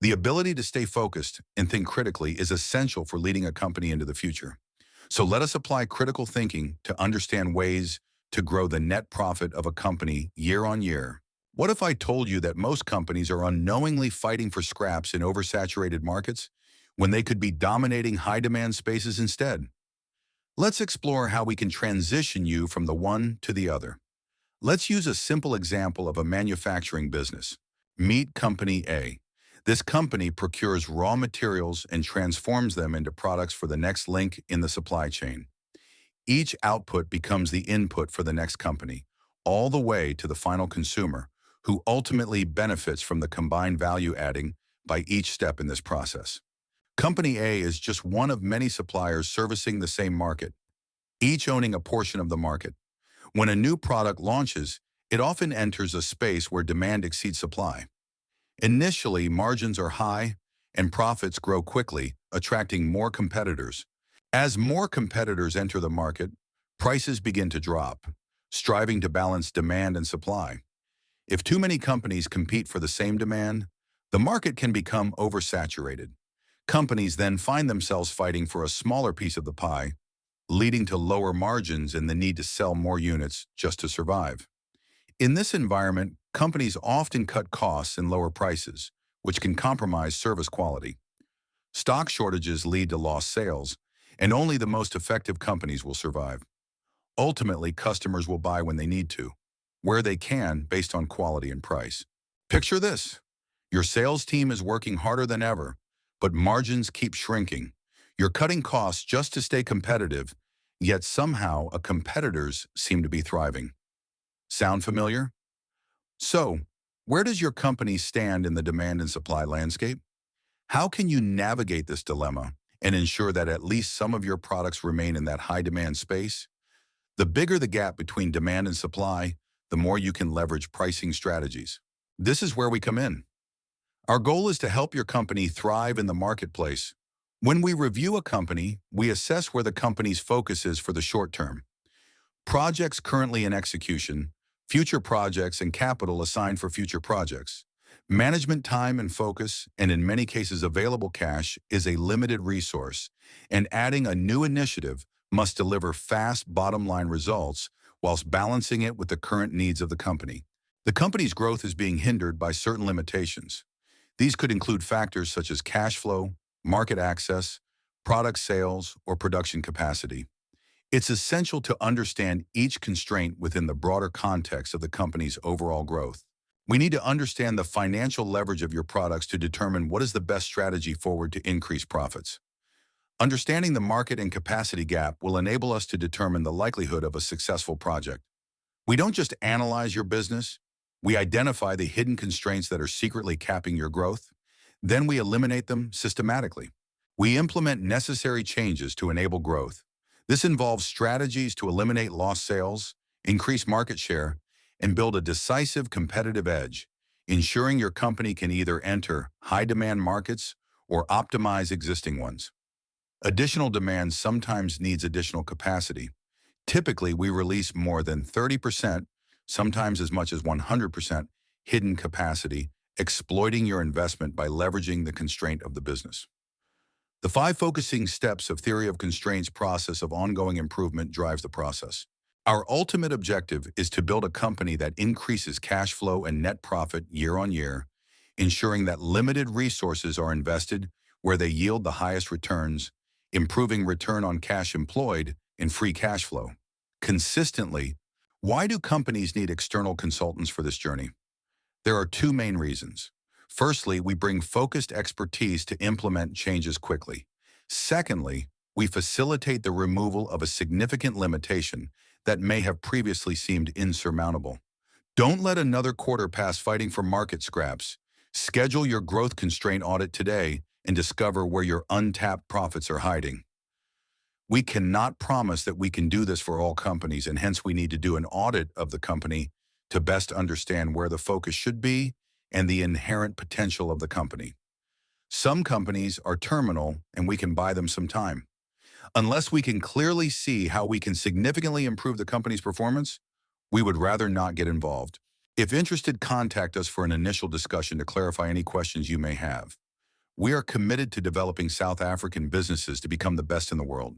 The ability to stay focused and think critically is essential for leading a company into the future. So let us apply critical thinking to understand ways to grow the net profit of a company year on year. What if I told you that most companies are unknowingly fighting for scraps in oversaturated markets when they could be dominating high-demand spaces instead? Let's explore how we can transition you from the one to the other. Let's use a simple example of a manufacturing business. Meet Company A. This company procures raw materials and transforms them into products for the next link in the supply chain. Each output becomes the input for the next company, all the way to the final consumer, who ultimately benefits from the combined value adding by each step in this process. Company A is just one of many suppliers servicing the same market, each owning a portion of the market. When a new product launches, it often enters a space where demand exceeds supply. Initially, margins are high and profits grow quickly, attracting more competitors. As more competitors enter the market, prices begin to drop, striving to balance demand and supply. If too many companies compete for the same demand, the market can become oversaturated. Companies then find themselves fighting for a smaller piece of the pie, leading to lower margins and the need to sell more units just to survive. In this environment, companies often cut costs and lower prices, which can compromise service quality. Stock shortages lead to lost sales, and only the most effective companies will survive. Ultimately, customers will buy when they need to, where they can based on quality and price. Picture this. Your sales team is working harder than ever, but margins keep shrinking. You're cutting costs just to stay competitive, yet somehow a competitors seem to be thriving. Sound familiar? So, where does your company stand in the demand and supply landscape? How can you navigate this dilemma and ensure that at least some of your products remain in that high-demand space? The bigger the gap between demand and supply, the more you can leverage pricing strategies. This is where we come in. Our goal is to help your company thrive in the marketplace. When we review a company, we assess where the company's focus is for the short term. Projects currently in execution, future projects, and capital assigned for future projects. Management time and focus, and in many cases available cash, is a limited resource, and adding a new initiative must deliver fast bottom-line results whilst balancing it with the current needs of the company. The company's growth is being hindered by certain limitations. These could include factors such as cash flow, market access, product sales, or production capacity. It's essential to understand each constraint within the broader context of the company's overall growth. We need to understand the financial leverage of your products to determine what is the best strategy forward to increase profits. Understanding the market and capacity gap will enable us to determine the likelihood of a successful project. We don't just analyze your business, we identify the hidden constraints that are secretly capping your growth. Then we eliminate them systematically. We implement necessary changes to enable growth. This involves strategies to eliminate lost sales, increase market share, and build a decisive competitive edge, ensuring your company can either enter high-demand markets or optimize existing ones. Additional demand sometimes needs additional capacity. Typically, we release more than 30%, sometimes as much as 100% hidden capacity, exploiting your investment by leveraging the constraint of the business. The 5 focusing steps of theory of constraints process of ongoing improvement drives the process. Our ultimate objective is to build a company that increases cash flow and net profit year on year, ensuring that limited resources are invested where they yield the highest returns, improving return on cash employed and free cash flow. Consistently, why do companies need external consultants for this journey? There are 2 main reasons. Firstly, we bring focused expertise to implement changes quickly. Secondly, we facilitate the removal of a significant limitation that may have previously seemed insurmountable. Don't let another quarter pass fighting for market scraps. Schedule your growth constraint audit today and discover where your untapped profits are hiding. We cannot promise that we can do this for all companies, and hence we need to do an audit of the company to best understand where the focus should be and the inherent potential of the company. Some companies are terminal and we can buy them some time. Unless we can clearly see how we can significantly improve the company's performance, we would rather not get involved. If interested, contact us for an initial discussion to clarify any questions you may have. We are committed to developing South African businesses to become the best in the world.